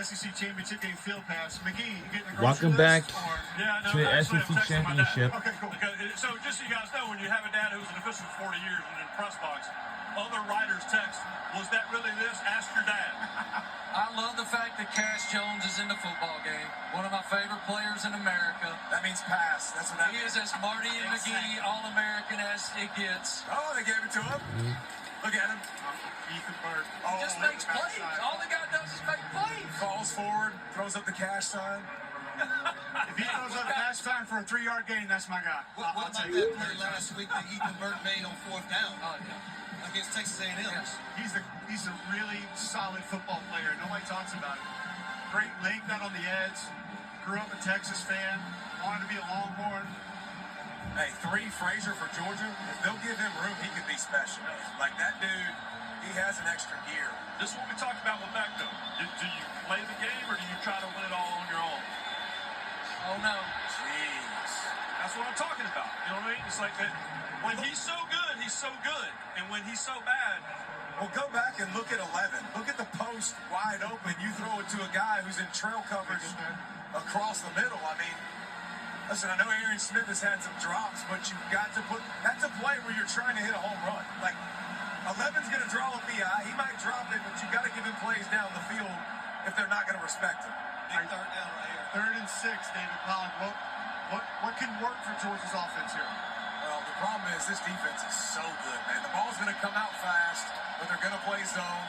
SEC championship game field pass. McGee, you getting the Welcome back Yeah, no, to the actually, SEC I'm texting my dad. championship. Okay, cool. So just so you guys know, when you have a dad who was an official for 40 years and in press box, other writers text, was that really this? Ask your dad. I love the fact that Cash Jones is in the football game. One of my favorite players in America. That means pass. That's what that He means. is as Marty and McGee All-American as it gets. Oh, they gave it to him. Look at him. Ethan Burke. Oh, He just makes plays. All the guy does is make plays. falls forward, throws up the cash sign. If he throws up dash time for a 3-yard gain, that's my guy. What I'll about take that it. play last week that Ethan Burke made on 4th down Oh, yeah. against Texas A&M? Yes. He's a really solid football player. Nobody talks about it. Great length out on the edge. Grew up a Texas fan. Wanted to be a Longhorn. Hey, 3 Frazier for Georgia. If they'll give him room, he could be special. Like that dude, he has an extra gear. This is what we talked about with Beck, though. Do you play the game or do you try to win it all on your own? Oh, no. Jeez. That's what I'm talking about. You know what I mean? It's like that. When he's so good, he's so good. And when he's so bad, Well, go back and look at 11. Look at the post wide open. You throw it to a guy who's in trail coverage across the middle. I mean, listen, I know Aaron Smith has had some drops, but you've got to put – that's a play where you're trying to hit a home run. Like, 11's going to draw a PI. He might drop it, but you've got to give him plays down the field if they're not going to respect him. Big 3rd down right here. 3rd and 6, David Pollock. What can work for Georgia's offense here? Well, the problem is this defense is so good, man. The ball's going to come out fast, but they're going to play zone.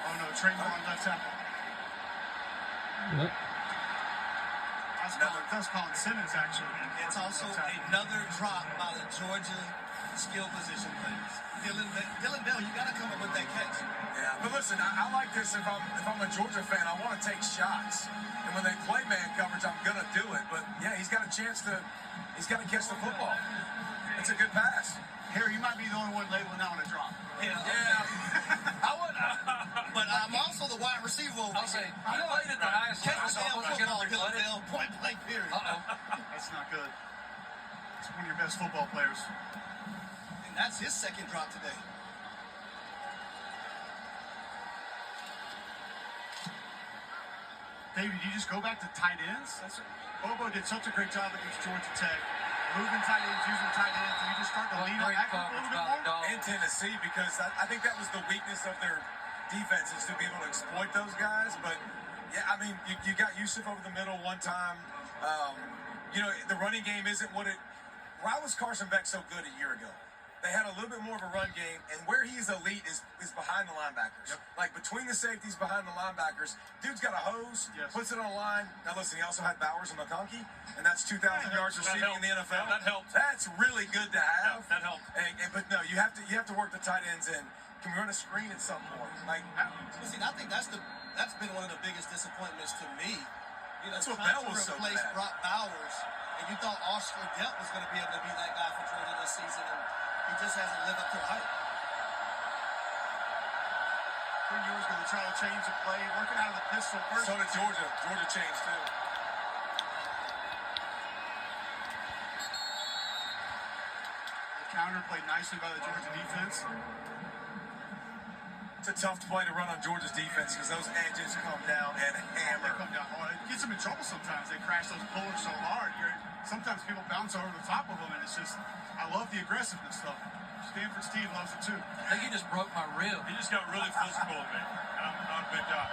Oh, no, Trey Moore on left tackle. Yep. That's Colin Simmons, actually. It's also another drop by the Georgia skill position players. Dylan Bell, you got to come up with that catch. Yeah, but listen, I like this. If I'm a Georgia fan, I want to take shots. And when they play man coverage, I'm going to do it. But, yeah, he's got a chance to – he's got to catch the football. It's a good pass. Harry, you might be the only one labeling that one a drop. Yeah. I would. But I'm also the wide receiver over I'll say, here. he played at the highest Catch level, the so I damn wasn't going football, to Dylan reflect it. Bell. Point blank period. Uh-oh. That's not good. It's one of your best football players. And that's his 2nd drop today. David, you just go back to tight ends? Bobo did such a great job against Georgia Tech. Moving tight ends, using tight ends. You just start to lean on Great that group a coverage little by bit the more? dog. In Tennessee, because I think that was the weakness of their defense, is to be able to exploit those guys. But, yeah, I mean, you got Yusuf over the middle one time. You know, the running game isn't what it – why was Carson Beck so good a year ago? They had a little bit more of a run game, and where he's elite is behind the linebackers. Yep. Like, between the safeties, behind the linebackers, dude's got a hose, Yes. puts it on the line. Now, listen, he also had Bowers and McConkey, and that's 2,000 yards that receiving in the helped. NFL. That helped. That's really good to have. Yeah, that helped. But no, you have to work the tight ends in. Can we run a screen at some point? Like, Listen, I think that's been one of the biggest disappointments to me. You know, That's what trying Bell was to so replace bad. Brock Bowers, and you thought Oscar Delp was going to be able to be that guy for Georgia this season, and he just hasn't lived up to the hype. 3 years going to try to change the play, working out of the pistol first. so did Georgia. Georgia changed too. The counter played nicely by the Georgia defense. It's a tough play to run on Georgia's defense because those edges come down and They hammer. come down hard. It gets them in trouble sometimes. They crash those pullers so hard. Sometimes people bounce over the top of them, and it's just, I love the aggressiveness stuff. Stanford's team loves it too. I think he just broke my rib. he just got really physical with me. And I'm not a big guy.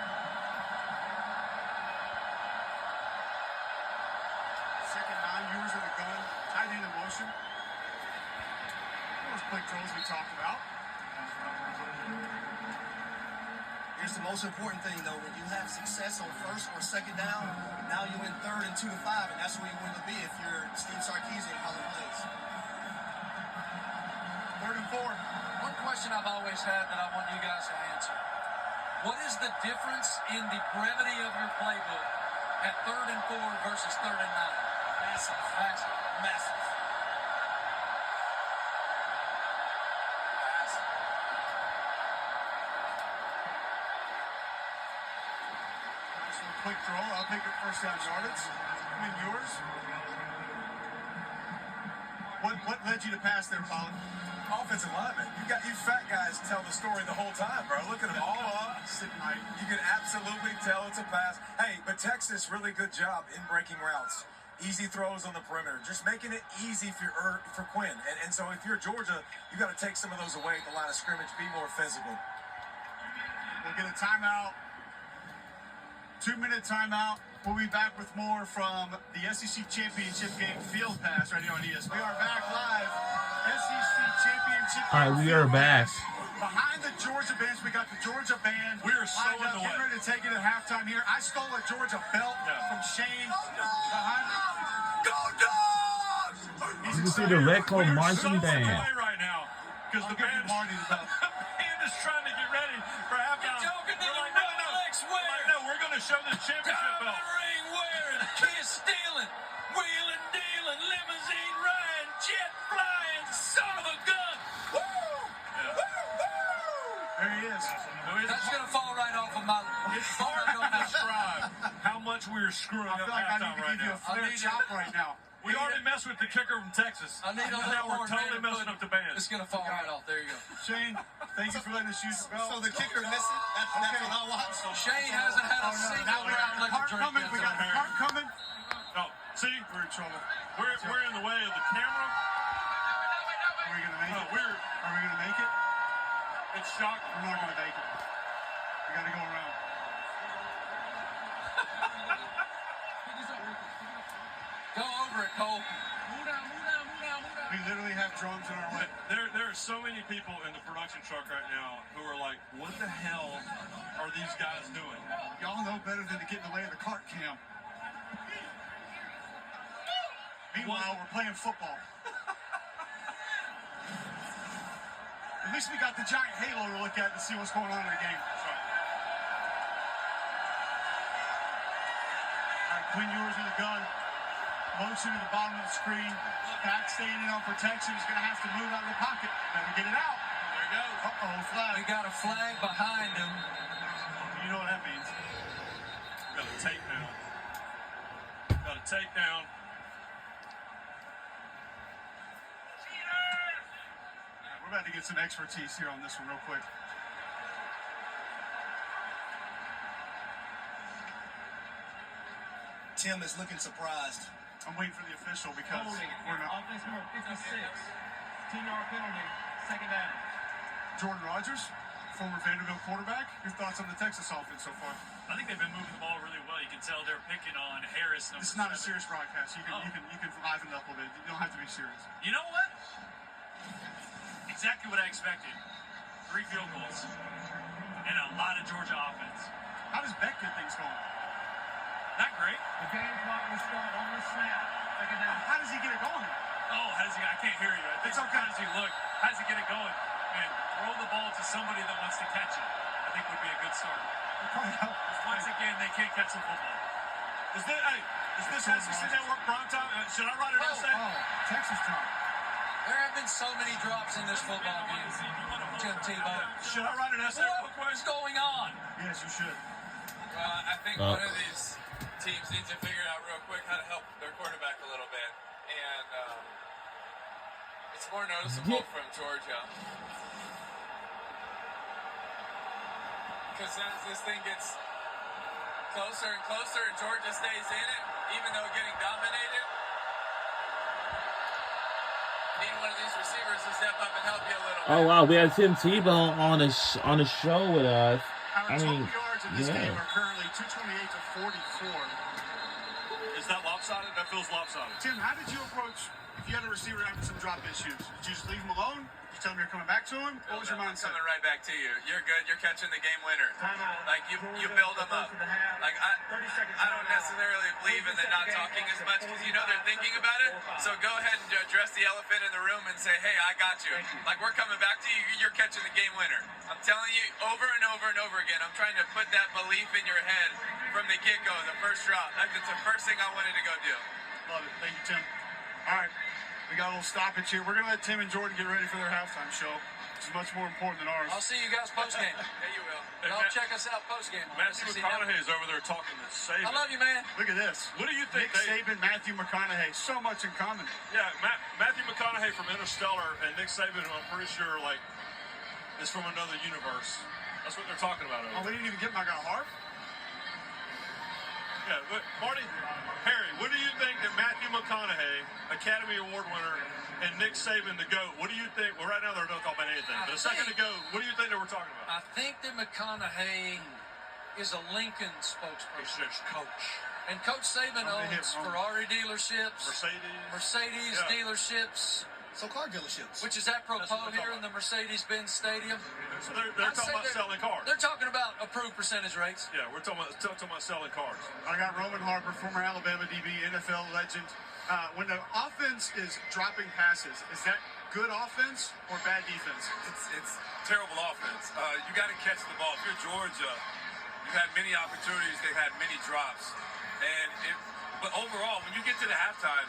Second 9, Ewers in the gun, tight end in motion. Those quick throws we talked about. Here's the most important thing, though. When you have success on 1st or 2nd down, now you're in 3rd and 2 to 5, and that's where you want to be if you're Steve Sarkisian calling plays. 3rd and 4. One question I've always had that I want you guys to answer. What is the difference in the brevity of your playbook at 3rd and 4 versus 3rd and 9? Massive. Massive. Massive. Nice little quick throw. I'll take it first down yardage. I mean, yours. What led you to pass there, Pollock? offensive linemen. You fat guys tell the story the whole time, bro. Look at them all up, sitting right. You can absolutely tell it's a pass. Hey, but Texas, really good job in breaking routes. Easy throws on the perimeter, just making it easy for Quinn. And so if you're Georgia, you got to take some of those away at the line of scrimmage, be more physical. We'll get a timeout. 2-minute timeout. We'll be back with more from the SEC Championship Game Field Pass right here on ESPN. We are back live. SEC Championship Game. All right, we are Field back. Pass. Behind the Georgia bench, we got the Georgia band. We are so lined in up, the getting way. ready to take it at halftime here. I stole a Georgia belt from Shane. Behind Go Dogs! He's You can see excited. the Red Coat We are marching so in the band. way right now because I'll the give you band Marty the belt. band is trying to get ready for halftime. You're joking, We're then like, you no, no, Rolex no. We're like, no, we're going to show this championship belt. Diamond ring wearing, kiss stealing, wheeling dealing, limousine riding, jet flying, son of a gun. Woo! There he is. That's gonna fall right off of my. It's hard to describe how much we're screwing I up feel like I halftime need to right give you a now. flare I need chop right now. We already messed with the kicker from Texas. I need a Now little we're more totally Mayor messing pudding. up the band. It's gonna fall right off. There you go. Shane, thank you for letting us use the belt. So the kicker missing? That's what I watched. Shane hasn't had a Oh, no, single now we got round the liquor cart drink coming. yet We got the tonight. cart coming. No, see, We're in trouble. we're in the way of the camera. Are we gonna make No, it? we're Are we gonna make it? it's shocking. We're not gonna make it. We gotta go around. Go over it, Cole. We literally have drums in our way. There are so many people in the production truck right now who are like, what the hell are these guys doing? Y'all know better than to get in the way of the cart cam. Meanwhile, we're playing football. At least we got the giant halo to look at to see what's going on in the game. That's right. All right, Quinn Ewers in the gun. Motion to the bottom of the screen. Back staying in on protection. He's going to have to move out of the pocket. Better get it out. There it goes. Uh-oh, flag. We got a flag behind him. You know what that means. Got a takedown. Got a takedown. We're about to get some expertise here on this one real quick. Tim is looking surprised. I'm waiting for the official because we're not. Offense number 56. 10-yard penalty. Second down. Jordan Rodgers, former Vanderbilt quarterback. Your thoughts on the Texas offense so far? I think they've been moving the ball really well. You can tell they're picking on Harris. This is not a serious broadcast. You can liven it up a little bit. You don't have to be serious. You know what? Exactly what I expected. 3 field goals. And a lot of Georgia offense. How does Beck get things going? Not great. The game clock will start on the snap. Second down. How does he get it going? Oh, how does he? I can't hear you. I think It's okay. How does he look? How does he get it going? Man, throw the ball to somebody that wants to catch it. I think would be a good start. Once again, they can't catch the football. Is this SEC Network prime time? Should I write it out? Oh, Texas time. There have been so many drops in this football game. Tim Tebow. Should I write an essay? What is going on? Yes, you should. Well, I think one of these teams needs to figure out real quick how to help their quarterback a little bit. And it's more noticeable from Georgia. Because as this thing gets closer and closer and Georgia stays in it, even though getting dominated, need one of these receivers to step up and help you a little bit. Oh wow, we have Tim Tebow on a show with us. Our I mean, total yards in this yeah. game are currently 228 to 44. Is that lopsided? That feels lopsided. Tim, how did you approach if you had a receiver having some drop issues? Did you just leave him alone? Did you tell him you're coming back to him? What was your I'm mindset? coming right back to you. You're good. You're catching the game winner. Like you build them up. Like I don't necessarily believe in the not talking as much because you know they're thinking about it. So go ahead and address the elephant in the room and say, hey, I got you. Like we're coming back to you. You're catching the game winner. I'm telling you over and over and over again. I'm trying to put that belief in your head from the get-go, the first drop. That's the first thing I wanted to go do. Love it. Thank you, Tim. All right. We got a little stoppage here. We're going to let Tim and Jordan get ready for their halftime show. It's much more important than ours. I'll see you guys post-game. Yeah, you will. Y'all check us out post-game. Matthew McConaughey is over there talking to Saban. I love you, man. Look at this. What do you think Nick Saban, Matthew McConaughey, so much in common. Yeah, Matthew McConaughey from Interstellar and Nick Saban, I'm pretty sure, like, is from another universe. That's what they're talking about over Oh, we there. didn't even get my guy Harp? Yeah, but Marty, Harry, what do you think that Matthew McConaughey, Academy Award winner, and Nick Saban, the GOAT, what do you think? Well, right now they're not talking about anything, but a second ago, what do you think they were talking about? I think that McConaughey is a Lincoln He's spokesperson. just coach. And Coach Saban I'm gonna hit owns Roman. Ferrari dealerships, Mercedes Yeah. dealerships, So car dealerships. which is apropos That's what they're here talking in the Mercedes-Benz Stadium. So they're I'd talking say about they're- selling cars. They're talking about approved percentage rates. Yeah, we're talking about selling cars. I got Roman Harper, former Alabama DB, NFL legend. When the offense is dropping passes, is that good offense or bad defense? It's terrible offense. You got to catch the ball. If you're Georgia, you've had many opportunities. They've had many drops. But overall, when you get to the halftime,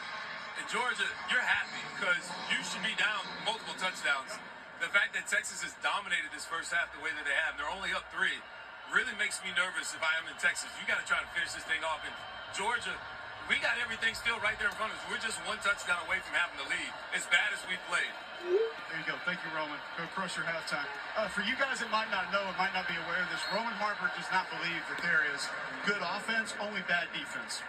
in Georgia, you're happy because you should be down multiple touchdowns. The fact that Texas has dominated this first half the way that they have, they're only up 3, really makes me nervous if I am in Texas. You got to try to finish this thing off. In Georgia, we got everything still right there in front of us. We're just one touchdown away from having the lead, as bad as we played. There you go. Thank you, Roman. Go crush your halftime. For you guys that might not know and might not be aware of this, Roman Harper does not believe that there is good offense, only bad defense.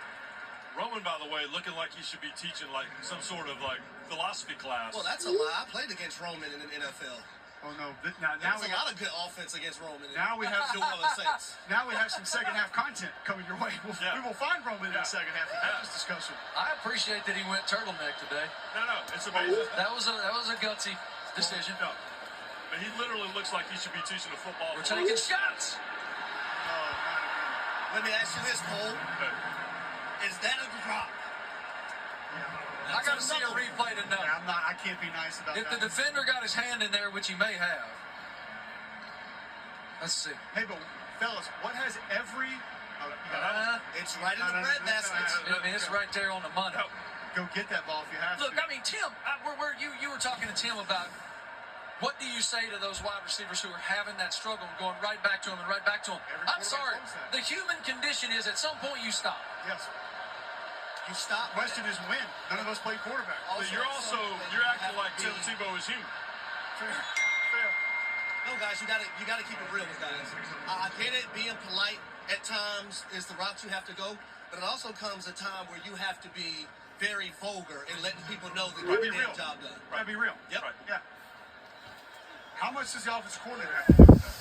Roman, by the way, looking like he should be teaching like some sort of like philosophy class. Well, that's a lie. I played against Roman in the NFL. Oh no! Now There was we a lot of good offense against Roman. Now we have New Orleans Saints. now we have some second half content coming your way. We will find Roman in the second half of this discussion. I appreciate that he went turtleneck today. No, it's amazing. That was a gutsy decision. No, but he literally looks like he should be teaching a football. We're taking shots. Let me ask you this, Cole. Is that a drop? I got to see a replay to know. Yeah, I can't be nice about If that. the defender got his hand in there, which he may have. Let's see. Hey, but fellas, what has every? Oh, you got It's right in the bread basket. I mean, it's right there on the money. Go get that ball if you have Look, to. I mean, Tim, you were talking to Tim about what do you say to those wide receivers who are having that struggle and going right back to him and right back to him? Every I'm sorry. quarterback The human condition is at some point you stop. Yes. You stop. The question is when. None of us play quarterback. But you're acting like Tim Tebow is human. Fair. No, guys, you gotta keep it real with guys. I get it. Being polite at times is the route you have to go, but it also comes a time where you have to be very vulgar and letting people know that Right, you be get real. the job done. Gotta be real. Yep. Right. Yeah. How much does the offensive coordinator have to do with that?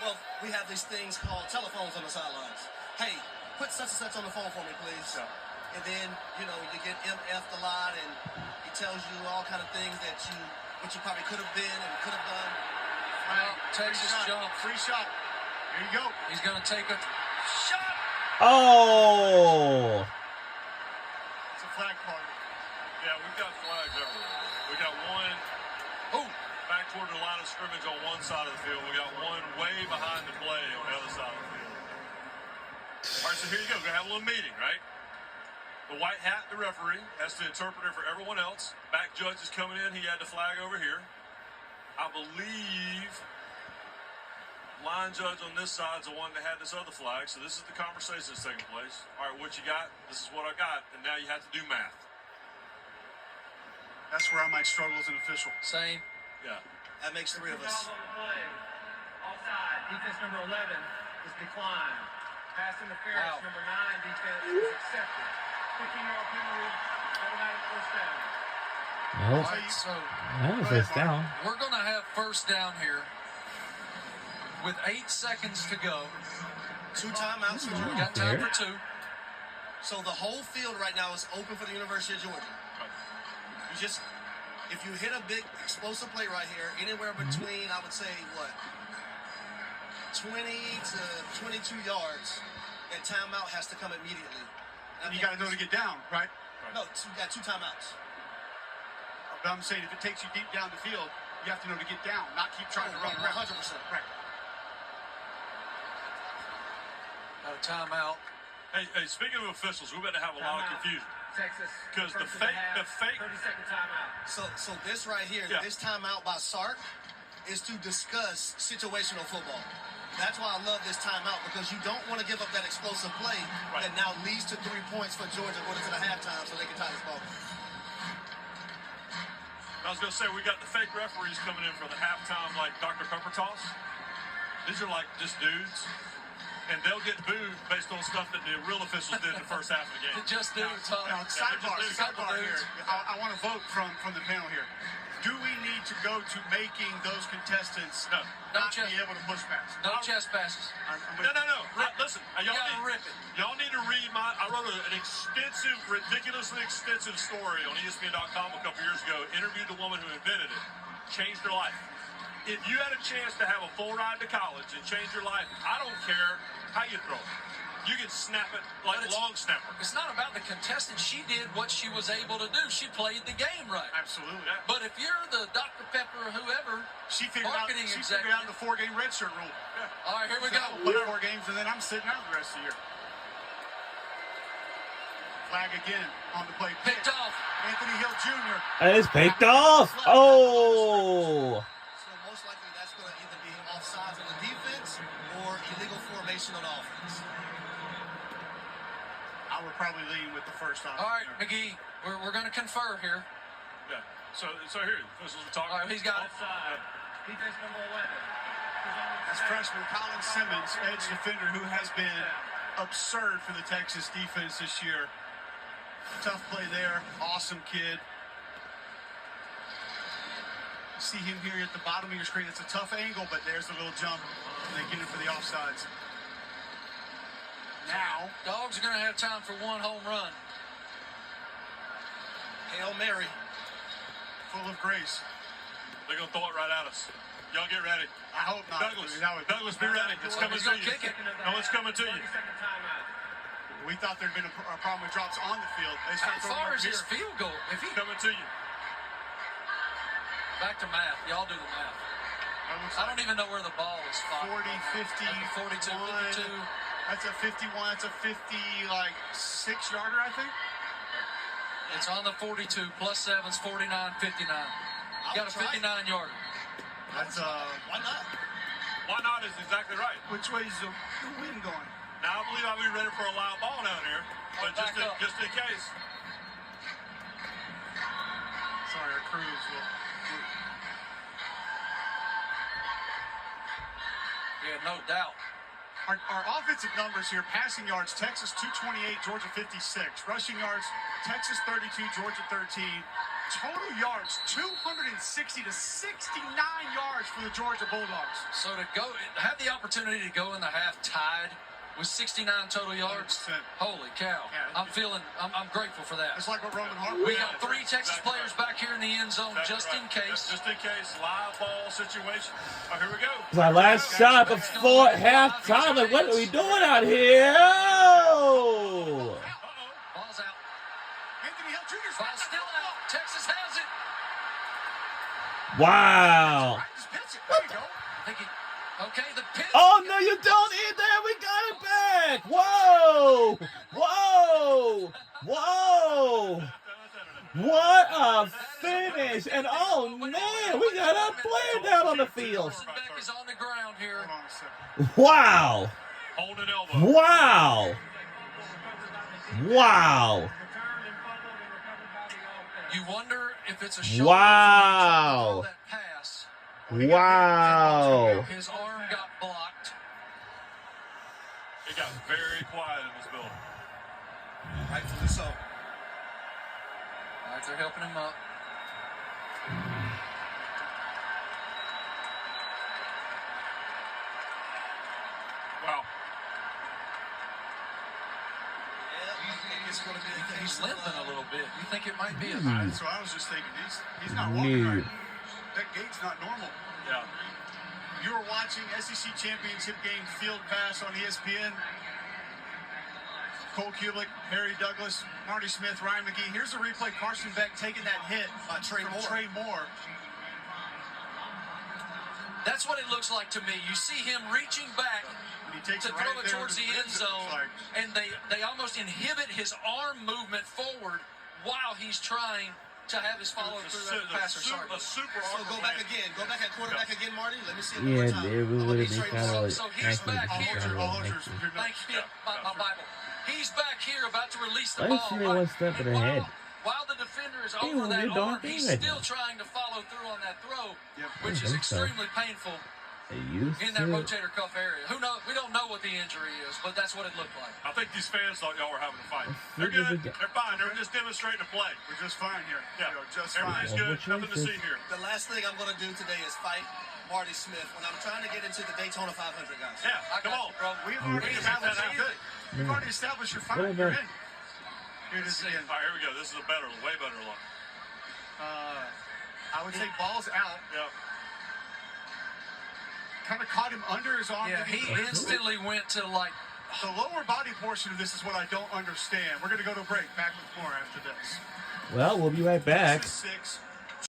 Well, we have these things called telephones on the sidelines. Hey, put such and such on the phone for me, please. Yeah. And then, you get MF'd a lot, and he tells you all kind of things what you probably could have been and could have done. Well, Texas Free shot. jump. Free shot. Here you go. He's going to take a shot. Oh! It's a flag party. Yeah, we've got flags everywhere. We got one back toward the line of scrimmage on one side of the field. We got one way behind the play on the other side of the field. All right, so here you go. We're going to have a little meeting, right? The white hat, the referee, has to interpret it for everyone else. Back judge is coming in. He had the flag over here. I believe line judge on this side is the one that had this other flag. So this is the conversation that's taking place. All right, what you got? This is what I got. And now you have to do math. That's where I might struggle as an official. Same. Yeah. That makes 3 of us. Offside. Defense number 11 is declined. Pass interference. Wow. Number 9 defense is accepted. 15-yard penalty. Automatic first down. Well, All right, so that was first down. we're going to have first down here with 8 seconds to go. 2 timeouts for We Georgia. got time for 2. So the whole field right now is open for the University of Georgia. If you hit a big explosive play right here, anywhere between, I would say, 20 to 22 yards, that timeout has to come immediately. And you got to know to get down, right? No, you got 2 timeouts. But I'm saying if it takes you deep down the field, you have to know to get down, not keep trying to run around. 100%. Right. Got a timeout. Hey, speaking of officials, we're about to have a lot of confusion. Texas. Because the fake 30-second timeout. So this right here, Yeah. this timeout by Sark, is to discuss situational football. That's why I love this timeout, because you don't want to give up that explosive play Right. that now leads to 3 points for Georgia going into the halftime so they can tie this ball. I was going to say, we got the fake referees coming in for the halftime, like Dr. Pepper toss. These are like just dudes. And they'll get booed based on stuff that the real officials did in the first half of the game. Just dudes, huh? Now, sidebar here. I want to vote from the panel here. Do we need to go to making those contestants No not chest- be able to push pass? No chest passes. No. Listen, You gotta rip it. y'all need to read I wrote an extensive, ridiculously extensive story on ESPN.com a couple years ago. Interviewed the woman who invented it. Changed her life. If you had a chance to have a full ride to college and change your life, I don't care how you throw it. You can snap it like But long snapper. It's not about the contestant. She did what she was able to do. She played the game right. Absolutely. But if you're the Dr. Pepper or whoever, She figured out marketing the executive. 4-game redshirt rule. All right, here we So I'll go. play 4 games and then I'm sitting out the rest of the year. Flag again on the play. Picked off. Anthony Hill Jr. It's picked off. Oh. So most likely that's going to either be offsides on the defense or illegal formation on offense. I would probably lean with the first option. All right, McGee, we're going to confer here. Yeah. So here, this is what we're talking. All right, he's got it. Offside. Defense number 11. That's freshman Colin Simmons, edge defender, who has been absurd for the Texas defense this year. Tough play there. Awesome kid. See him here at the bottom of your screen. It's a tough angle, but there's a little jump, and they get it for the offsides. Now, Dogs are going to have time for one home run. Hail Mary. full of grace. They're going to throw it right at us. Y'all get ready. I hope not. Douglas, be ready. It's coming to you. No, it's coming to you. 30-second timeout. We thought there'd been a problem with drops on the field. They How start throwing far them is his here. field goal? If he Coming to you. back to math, y'all do the math. That looks I don't even know where the ball is spot. 40, 50, 42, 52. That's a 51. That's a 50, like 6-yarder, I think. It's on the 42 plus 7's 49, 59. You got a 59-yarder. That's Why not? Why not is exactly right. which way is the wind going? Now, I believe I'll be ready for a live ball down here, but back up. just in case. Sorry, our crews will. Yeah, no doubt. Our offensive numbers here: passing yards, Texas 228, Georgia 56. Rushing yards, Texas 32, Georgia 13. Total yards 260 to 69 yards for the Georgia Bulldogs. So to have the opportunity to go in the half tied with 69 total yards, 100%. holy cow! Yeah. I'm grateful for that. It's like what Roman Harper. We got 3 Texas players back here in the end zone just in case. Just in case. Live ball situation. Oh, here we go. It's our last shot before halftime. Like, what are we doing out here? Oh! Ball's out. Anthony Hill Jr. Ball's still out. Texas has it. Wow. Just pitch it. There you go. I think okay, the pitch. Oh, no, you don't either. We got it back. Whoa. Whoa. Whoa. What a finish. And, oh, man, we got a player down on the field. Beck is on the ground here. Hold on a second. Wow. Hold an elbow. Wow. Wow. You wonder if it's a shoulder. Wow. That pass. Wow. His arm got blocked. It got very quiet in this building. Rightfully so. All right, they're helping him up. Wow. It's going to be a He's case of, limping a little bit. You think it might be a So I was just thinking, he's not walking Nude. right. That gait's not normal. Yeah. You were watching SEC Championship game Field Pass on ESPN. Cole Kubelik, Harry Douglas, Marty Smith, Ryan McGee. Here's the replay. Carson Beck taking that hit By Trey from Moore. Trey Moore. That's what it looks like to me. You see him reaching back, takes to it throw right it there towards to the the end end zone. zone, and they almost inhibit his arm movement forward while he's trying to have his follow through as a passer. Sorry. A super So go back again. Go back at quarterback again, Marty. Let me see it one Yeah, more time. it would have been kind of like So he's actually back kind here. of All like yours, you're not- Thank you, my Bible. He's back here about to release the Why is ball. he one step And ahead? While the defender is Hey, over well, that you don't arm, think he's that. still trying to follow through on that throw, Yep. which I is think so. extremely painful They used in that to. rotator cuff area. Who knows? We don't know what the injury is, but that's what it looked like. I think these fans thought y'all were having a fight. They're They're good. good. They're fine. They're just demonstrating a play. We're just fine here. Yeah, You know, just fine. everything's Well, good. what Nothing to choices? see here. The last thing I'm going to do today is fight Marty Smith when I'm trying to get into the Daytona 500, guys. Yeah, I come got on. you, bro. We've already established that good. We've already established your fight. Whatever. You're in. Here it is again. All right, here we go. This is a better, way better look. I would say ball's out. Yeah. Kind of caught him under his arm. Yeah, he instantly went to like. The lower body portion of this is what I don't understand. We're going to go to break. Back with more after this. Well, we'll be right back. This is 6.